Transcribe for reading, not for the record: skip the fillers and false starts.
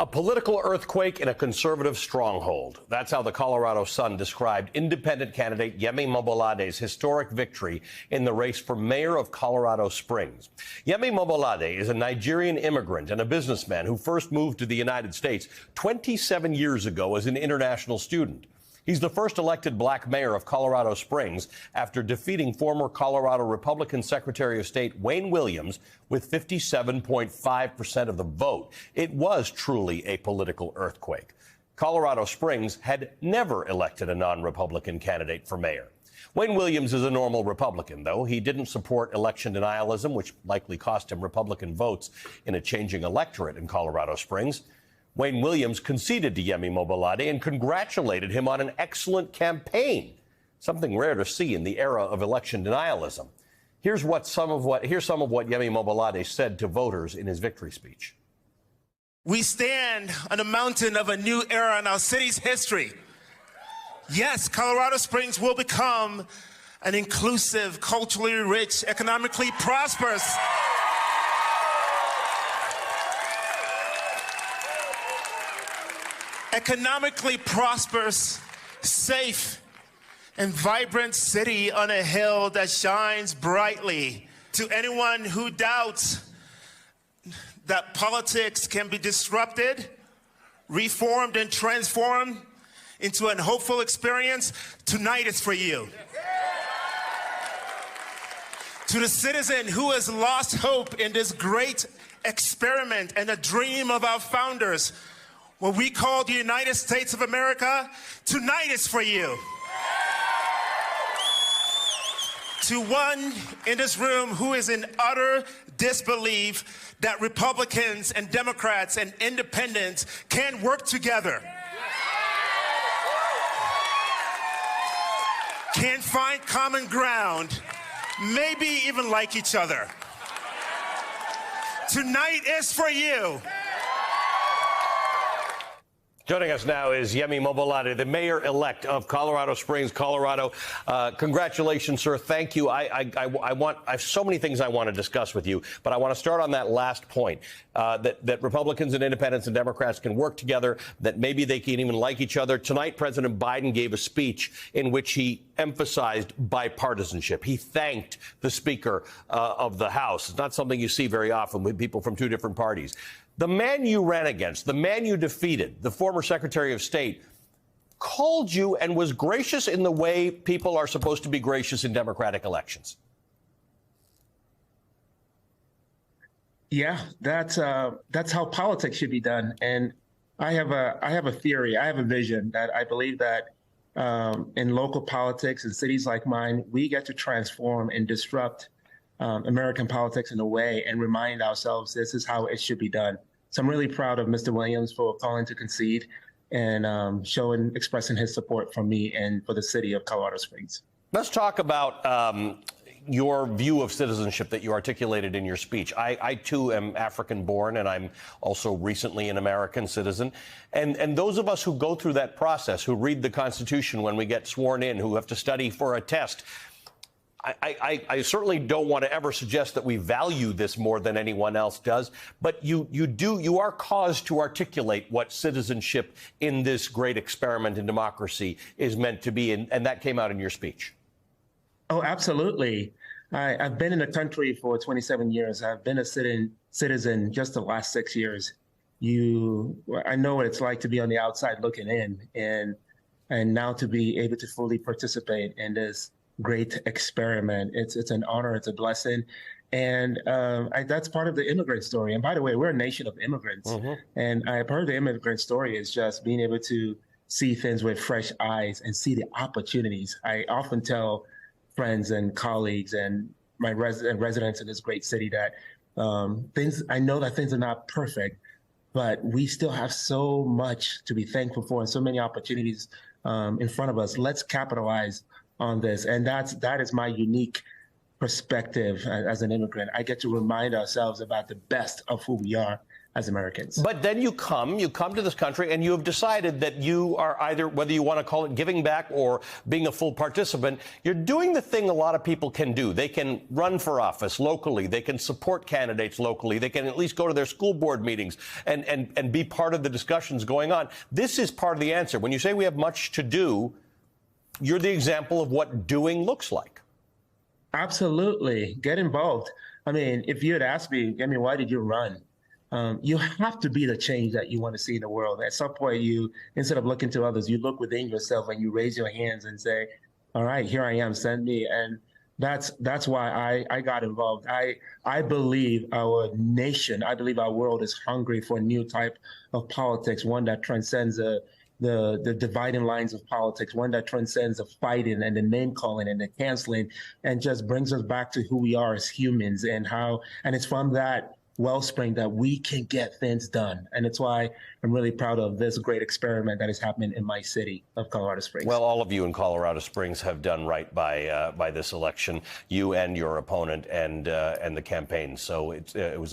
A political earthquake in a conservative stronghold. That's how the Colorado Sun described independent candidate Yemi Mobolade's historic victory in the race for mayor of Colorado Springs. Yemi Mobolade is a Nigerian immigrant and a businessman who first moved to the United States 27 years ago as an international student. He's the first elected black mayor of Colorado Springs after defeating former Colorado Republican Secretary of State Wayne Williams with 57.5% of the vote. It was truly a political earthquake. Colorado Springs had never elected a non-Republican candidate for mayor. Wayne Williams is a normal Republican, though. He didn't support election denialism, which likely cost him Republican votes in a changing electorate in Colorado Springs. Wayne Williams conceded to Yemi Mobolade and congratulated him on an excellent campaign, something rare to see in the era of election denialism. Here's some of what Yemi Mobolade said to voters in his victory speech. We stand on the mountain of a new era in our city's history. Yes, Colorado Springs will become an inclusive, culturally rich, economically prosperous, safe, and vibrant city on a hill that shines brightly. To anyone who doubts that politics can be disrupted, reformed, and transformed into a hopeful experience, tonight is for you. To the citizen who has lost hope in this great experiment and the dream of our founders, what we call the United States of America, tonight is for you. To one in this room who is in utter disbelief that Republicans and Democrats and independents can work together, can find common ground, maybe even like each other. Tonight is for you. Joining us now is Yemi Mobolade, the mayor-elect of Colorado Springs, Colorado. Congratulations, sir. Thank you. I have so many things I want to discuss with you, but I want to start on that last point, that Republicans and independents and Democrats can work together, that maybe they can even like each other. Tonight, President Biden gave a speech in which he emphasized bipartisanship. He thanked the Speaker of the House. It's not something you see very often with people from two different parties. The man you ran against, the man you defeated, the former Secretary of State, called you and was gracious in the way people are supposed to be gracious in democratic elections. Yeah, that's how politics should be done. And I have a theory, I have a vision that I believe that in local politics in cities like mine, we get to transform and disrupt American politics in a way and remind ourselves this is how it should be done. So I'm really proud of Mr. Williams for calling to concede and expressing his support for me and for the city of Colorado Springs. Let's talk about your view of citizenship that you articulated in your speech. I too am African born, and I'm also recently an American citizen. And those of us who go through that process, who read the Constitution when we get sworn in, who have to study for a test, I certainly don't want to ever suggest that we value this more than anyone else does, but you are caused to articulate what citizenship in this great experiment in democracy is meant to be, and that came out in your speech. Oh, absolutely. I've been in the country for 27 years. I've been a citizen just the last 6 years. I know what it's like to be on the outside looking in, and now to be able to fully participate in this great experiment. It's an honor. It's a blessing. And that's part of the immigrant story. And by the way, we're a nation of immigrants. Mm-hmm. And I've heard the immigrant story is just being able to see things with fresh eyes and see the opportunities. I often tell friends and colleagues and my residents in this great city that I know that things are not perfect, but we still have so much to be thankful for and so many opportunities in front of us. Let's capitalize on this. And that is my unique perspective as an immigrant. I get to remind ourselves about the best of who we are as Americans. But then you come to this country and you have decided that you are either, whether you want to call it giving back or being a full participant, you're doing the thing a lot of people can do. They can run for office locally. They can support candidates locally. They can at least go to their school board meetings and be part of the discussions going on. This is part of the answer. When you say we have much to do, you're the example of what doing looks like. Absolutely. Get involved. I mean, if you had asked me, Yemi, why did you run? You have to be the change that you want to see in the world. At some point, you, instead of looking to others, you look within yourself and you raise your hands and say, all right, here I am, send me. And that's why I got involved. I believe our nation, I believe our world is hungry for a new type of politics, one that transcends the dividing lines of politics, one that transcends the fighting and the name calling and the canceling, and just brings us back to who we are as humans and it's from that wellspring that we can get things done. And it's why I'm really proud of this great experiment that is happening in my city of Colorado Springs. Well, all of you in Colorado Springs have done right by this election, you and your opponent and the campaign. So it was